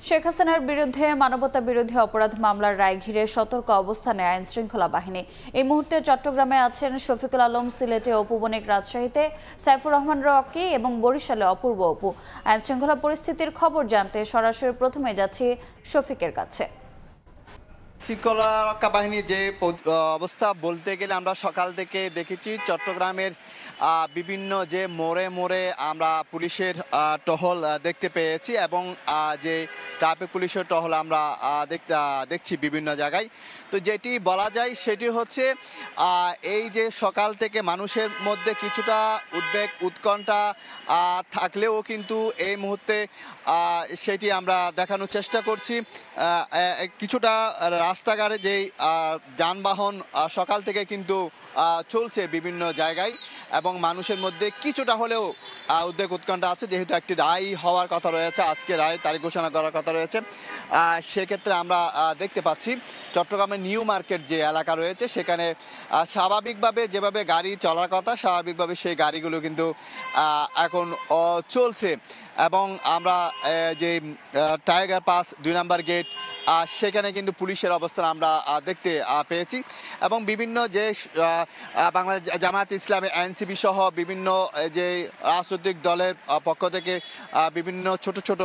শেখ হাসিনার বিরুদ্ধে মানবতা বিরোধী অপরাধ মামলার রায় ঘিরে সতর্ক অবস্থানে আইন শৃঙ্খলা বাহিনী। এই মুহূর্তে চট্টগ্রামে আছেন শফিকুল আলম, সিলেটে অপু বণিক, রাজশাহীতে সাইফুর রহমান রকি এবং বরিশালে অপূর্ব অপু। আইন শৃঙ্খলা পরিস্থিতির খবর জানতে সরাসরি প্রথমে যাচ্ছি শফিকের কাছে। শৃঙ্খলা রক্ষা বাহিনীর যে অবস্থা বলতে গেলে আমরা সকাল থেকে দেখেছি চট্টগ্রামের বিভিন্ন যে মোড়ে মোড়ে আমরা পুলিশের টহল দেখতে পেয়েছি এবং যে ট্রাফিক পুলিশের টহল আমরা দেখছি বিভিন্ন জায়গায়। তো যেটি বলা যায় সেটি হচ্ছে এই যে সকাল থেকে মানুষের মধ্যে কিছুটা উদ্বেগ উৎকণ্ঠা থাকলেও কিন্তু এই মুহূর্তে সেটি আমরা দেখানোর চেষ্টা করছি। কিছুটা রাস্তাঘাটে যেই যানবাহন সকাল থেকে কিন্তু চলছে বিভিন্ন জায়গায় এবং মানুষের মধ্যে কিছুটা হলেও উদ্বেগ উৎকণ্ঠা আছে, যেহেতু একটি রায় হওয়ার কথা রয়েছে, আজকে রায় তারিখ ঘোষণা করার কথা রয়েছে। সেক্ষেত্রে আমরা দেখতে পাচ্ছি চট্টগ্রামের নিউ মার্কেট যে এলাকা রয়েছে সেখানে স্বাভাবিকভাবে যেভাবে গাড়ি চলার কথা স্বাভাবিকভাবে সেই গাড়িগুলো কিন্তু এখন চলছে এবং আমরা যে টাইগার পাস 2 নম্বর গেট সেখানে কিন্তু পুলিশের অবস্থান আমরা দেখতে পেয়েছি এবং বিভিন্ন যে বাংলাদেশ জামায়াত ইসলামী, এনসিপি সহ বিভিন্ন যে রাজনৈতিক দলের পক্ষ থেকে বিভিন্ন ছোট ছোট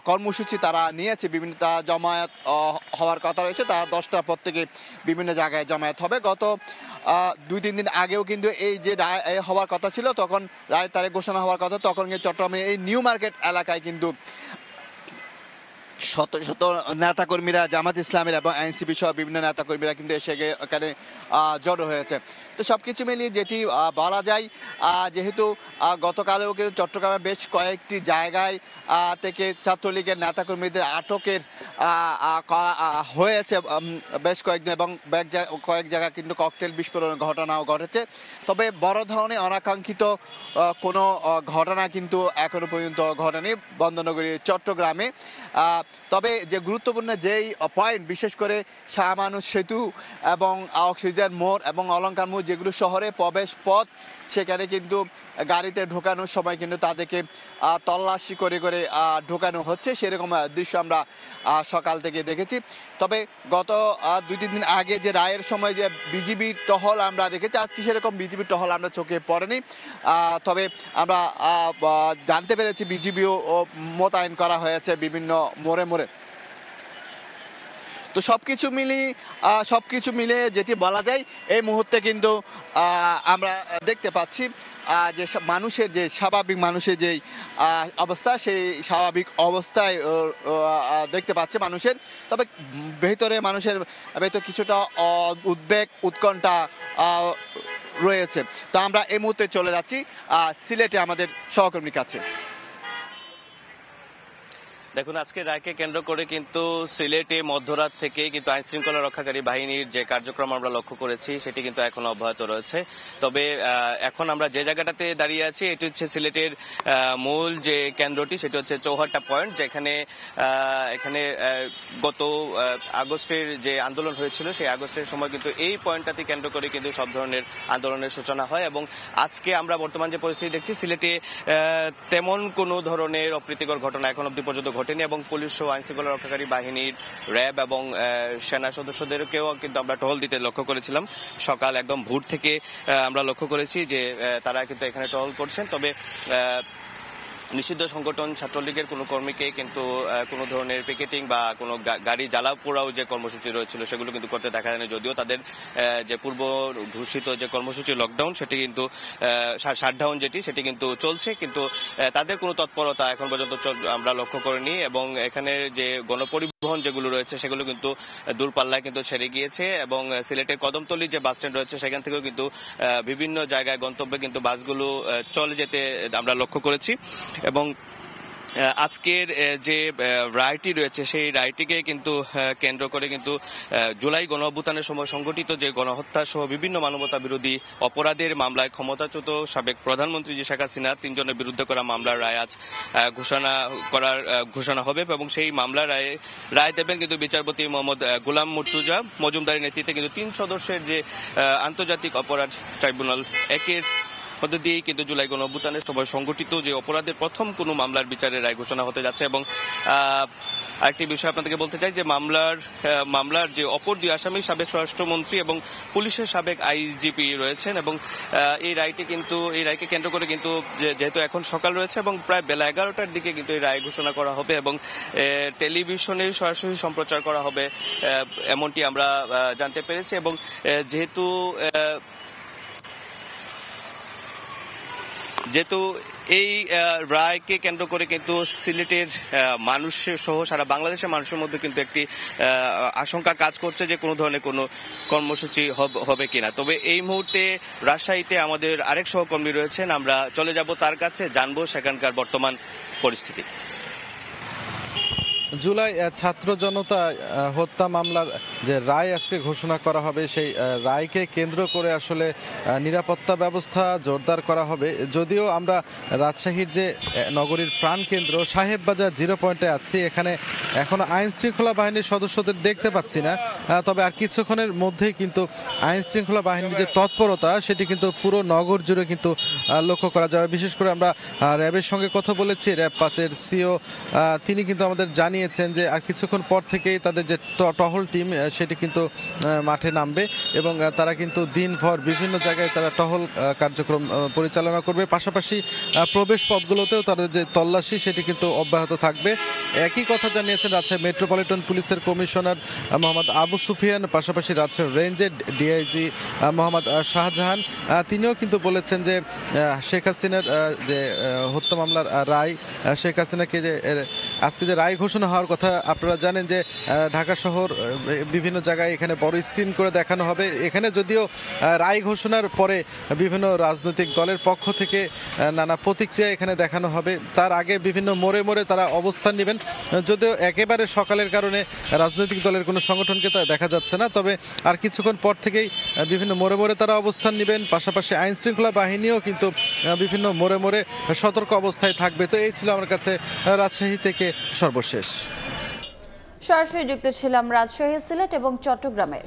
কর্মসূচি তারা নিয়েছে, বিভিন্ন জমায়েত হওয়ার কথা রয়েছে। তারা 10টার পর থেকে বিভিন্ন জায়গায় জমায়েত হবে। গত 2-3 দিন আগেও কিন্তু এই যে রায় হওয়ার কথা ছিল, তখন রায় তারিখ ঘোষণা হওয়ার কথা, তখন কিন্তু চট্টগ্রামের এই নিউ মার্কেট এলাকায় কিন্তু শত শত নেতাকর্মীরা, জামাত ইসলামের এবং এনসিপি সহ বিভিন্ন নেতাকর্মীরা কিন্তু এসে এখানে জড়ো হয়েছে। তো সব কিছু মিলিয়ে যেটি বলা যায়, যেহেতু গতকালেও কিন্তু চট্টগ্রামে বেশ কয়েকটি জায়গায় থেকে ছাত্রলীগের নেতাকর্মীদের আটকের হয়েছে বেশ কয়েকদিন এবং কয়েক জায়গায় কিন্তু ককটেল বিস্ফোরণের ঘটনাও ঘটেছে। তবে বড় ধরনের অনাকাঙ্ক্ষিত কোনো ঘটনা কিন্তু এখনো পর্যন্ত ঘটেনি বন্দরনগরী চট্টগ্রামে। তবে যে গুরুত্বপূর্ণ যেই পয়েন্ট, বিশেষ করে শাহ আমানত সেতু এবং অক্সিজেন মোড় এবং অলঙ্কার মোড়, যেগুলো শহরে প্রবেশ পথ, সেখানে কিন্তু গাড়িতে ঢোকানোর সময় কিন্তু তাদেরকে তল্লাশি করে করে ঢোকানো হচ্ছে, সেরকম দৃশ্য আমরা সকাল থেকে দেখেছি। তবে গত 2-3 দিন আগে যে রায়ের সময় যে বিজিবি টহল আমরা দেখেছি, আজকে সেরকম বিজিবি টহল আমরা চোখে পড়েনি। তবে আমরা জানতে পেরেছি বিজিবিও মোতায়েন করা হয়েছে বিভিন্ন মোড়ে মোড়ে। তো সবকিছু মিলিয়ে যেটি বলা যায়, এই মুহূর্তে কিন্তু আমরা দেখতে পাচ্ছি যে মানুষের যে অবস্থা, সেই স্বাভাবিক অবস্থায় দেখতে পাচ্ছে মানুষের। তবে মানুষের ভেতর কিছুটা উদ্বেগ উৎকণ্ঠা রয়েছে। তো আমরা এই মুহূর্তে চলে যাচ্ছি সিলেটে আমাদের সহকর্মীর কাছে। দেখুন, আজকে রায়কে কেন্দ্র করে কিন্তু সিলেটে মধ্যরাত থেকে কিন্তু আইন শৃঙ্খলা রক্ষাকারী বাহিনীর যে কার্যক্রম আমরা লক্ষ্য করেছি সেটি কিন্তু এখন অব্যাহত রয়েছে। তবে এখন আমরা যে জায়গাটাতে দাঁড়িয়ে আছি এটি হচ্ছে সিলেটের মূল যে কেন্দ্রটি, সেটি হচ্ছে চৌহাট্টা পয়েন্ট, যেখানে এখানে গত আগস্টের যে আন্দোলন হয়েছিল সেই আগস্টের সময় কিন্তু এই পয়েন্টটাতে কেন্দ্র করে কিন্তু সব ধরনের আন্দোলনের সূচনা হয় এবং আজকে আমরা বর্তমান যে পরিস্থিতি দেখছি সিলেটে তেমন কোনো ধরনের অপ্রীতিকর ঘটনা এখন অবধি পর্যন্ত ঘটেনি এবং পুলিশ ও আইন শৃঙ্খলা রক্ষাকারী বাহিনীর র্যাব এবং সেনা সদস্যদেরকেও কিন্তু আমরা টহল দিতে লক্ষ্য করেছিলাম। সকাল একদম ভোর থেকে আমরা লক্ষ্য করেছি যে তারা কিন্তু এখানে টহল করছেন। তবে নিষিদ্ধ সংগঠন ছাত্রলীগের কোনো কর্মীকে কিন্তু কোনো ধরনের পিকেটিং বা কোনো গাড়ি জ্বালা পোড়াও যে কর্মসূচি রয়েছিল সেগুলো কিন্তু করতে দেখা যায়নি, যদিও তাদের যে পূর্ব ঘোষিত যে কর্মসূচি লকডাউন সেটি কিন্তু শাটডাউন সেটি কিন্তু চলছে, কিন্তু তাদের কোনো তৎপরতা এখন পর্যন্ত আমরা লক্ষ্য করিনি এবং এখানের যে গণপরিবহন যেগুলো রয়েছে সেগুলো কিন্তু দূরপাল্লায় কিন্তু ছেড়ে গিয়েছে এবং সিলেটের কদমতলী যে বাস স্ট্যান্ড রয়েছে সেখান থেকেও কিন্তু বিভিন্ন জায়গায় গন্তব্যে কিন্তু বাসগুলো চলে যেতে আমরা লক্ষ্য করেছি। এবং আজকের যে রায়টি রয়েছে সেই রায়টিকে কিন্তু কেন্দ্র করে কিন্তু জুলাই গণ অভ্যুত্থানের সময় সংঘটিত যে গণহত্যা সহ বিভিন্ন মানবতা বিরোধী অপরাধের মামলায় ক্ষমতাচ্যুত সাবেক প্রধানমন্ত্রী শেখ হাসিনা 3 জনের বিরুদ্ধে করা মামলার রায় আজ ঘোষণা হবে এবং সেই মামলার রায় দেবেন কিন্তু বিচারপতি মোহাম্মদ গোলাম মুর্তুজা মজুমদারের নেতৃত্বে কিন্তু 3 সদস্যের যে আন্তর্জাতিক অপরাধ ট্রাইব্যুনাল 1-এর মধ্য দিয়েই কিন্তু জুলাই গণঅভ্যুত্থানের সময় সংগঠিত যে অপরাধের প্রথম কোনো মামলার বিচারের রায় ঘোষণা হতে যাচ্ছে। এবং আরেকটি বিষয় আপনাদেরকে বলতে চাই যে মামলার যে অপর দুই আসামি সাবেক স্বরাষ্ট্রমন্ত্রী এবং পুলিশের সাবেক আইজিপি রয়েছেন, এবং এই রায়কে কেন্দ্র করে কিন্তু যেহেতু এখন সকাল রয়েছে এবং প্রায় বেলা 11টার দিকে কিন্তু এই রায় ঘোষণা করা হবে এবং টেলিভিশনে সরাসরি সম্প্রচার করা হবে এমনটি আমরা জানতে পেরেছি। এবং যেহেতু এই রায়কে কেন্দ্র করে কিন্তু সিলেটের মানুষের সহ সারা বাংলাদেশের মানুষের মধ্যে কিন্তু একটি আশঙ্কা কাজ করছে যে কোনো ধরনের কোনো কর্মসূচি হবে কিনা। তবে এই মুহূর্তে রাজশাহীতে আমাদের আরেক সহকর্মী রয়েছেন, আমরা চলে যাব তার কাছে, জানবো সেখানকার বর্তমান পরিস্থিতি। জুলাই ছাত্র জনতা হত্যা মামলার যে রায় আজকে ঘোষণা করা হবে, সেই রায়কে কেন্দ্র করে আসলে নিরাপত্তা ব্যবস্থা জোরদার করা হবে। যদিও আমরা রাজশাহীর যে নগরীর প্রাণকেন্দ্র সাহেববাজার 0 পয়েন্টে আছি, এখানে এখনো আইন শৃঙ্খলা বাহিনীর সদস্যদের দেখতে পাচ্ছি না। তবে আর কিছুক্ষণের মধ্যেই কিন্তু আইন শৃঙ্খলা বাহিনীর যে তৎপরতা সেটি কিন্তু পুরো নগর জুড়ে কিন্তু লক্ষ্য করা যাবে। বিশেষ করে আমরা র্যাবের সঙ্গে কথা বলেছি, র্যাব 5-এর সিও তিনি কিন্তু আমাদের জানিয়েছেন যে আর কিছুক্ষণ পর থেকেই তাদের যে টহল টিম সেটি কিন্তু মাঠে নামবে এবং তারা কিন্তু দিনভর বিভিন্ন জায়গায় তারা টহল কার্যক্রম পরিচালনা করবে। পাশাপাশি প্রবেশ পথগুলোতেও তাদের যে তল্লাশি সেটি কিন্তু অব্যাহত থাকবে। একই কথা জানিয়েছেন রাজশাহী মেট্রোপলিটন পুলিশের কমিশনার মোহাম্মদ আবু সুফিয়ান, পাশাপাশি রাজশাহী রেঞ্জের ডিআইজি মোহাম্মদ শাহজাহান। তিনিও কিন্তু বলেছেন যে শেখ হাসিনার যে হত্যা মামলার রায়, শেখ হাসিনাকে যে আজকে যে রায় ঘোষণা হওয়ার কথা আপনারা জানেন যে ঢাকা শহর বিভিন্ন জায়গায় এখানে বড় স্ক্রিন করে দেখানো হবে। এখানে যদিও রায় ঘোষণার পরে বিভিন্ন রাজনৈতিক দলের পক্ষ থেকে নানা প্রতিক্রিয়া এখানে দেখানো হবে, তার আগে বিভিন্ন মোড়ে মোড়ে তারা অবস্থান নেবেন। যদিও একেবারে সকালের কারণে রাজনৈতিক দলের কোনো সংগঠনকে তা দেখা যাচ্ছে না, তবে আর কিছুক্ষণ পর থেকেই বিভিন্ন মোড়ে মোড়ে তারা অবস্থান নেবেন। পাশাপাশি আইন শৃঙ্খলা বাহিনীও কিন্তু বিভিন্ন মোড়ে মোড়ে সতর্ক অবস্থায় থাকবে। তো এই ছিল আমার কাছে রাজশাহী থেকে সর্বশেষ। সরাসরি যুক্ত ছিলাম রাজশাহী, সিলেট এবং চট্টগ্রামে।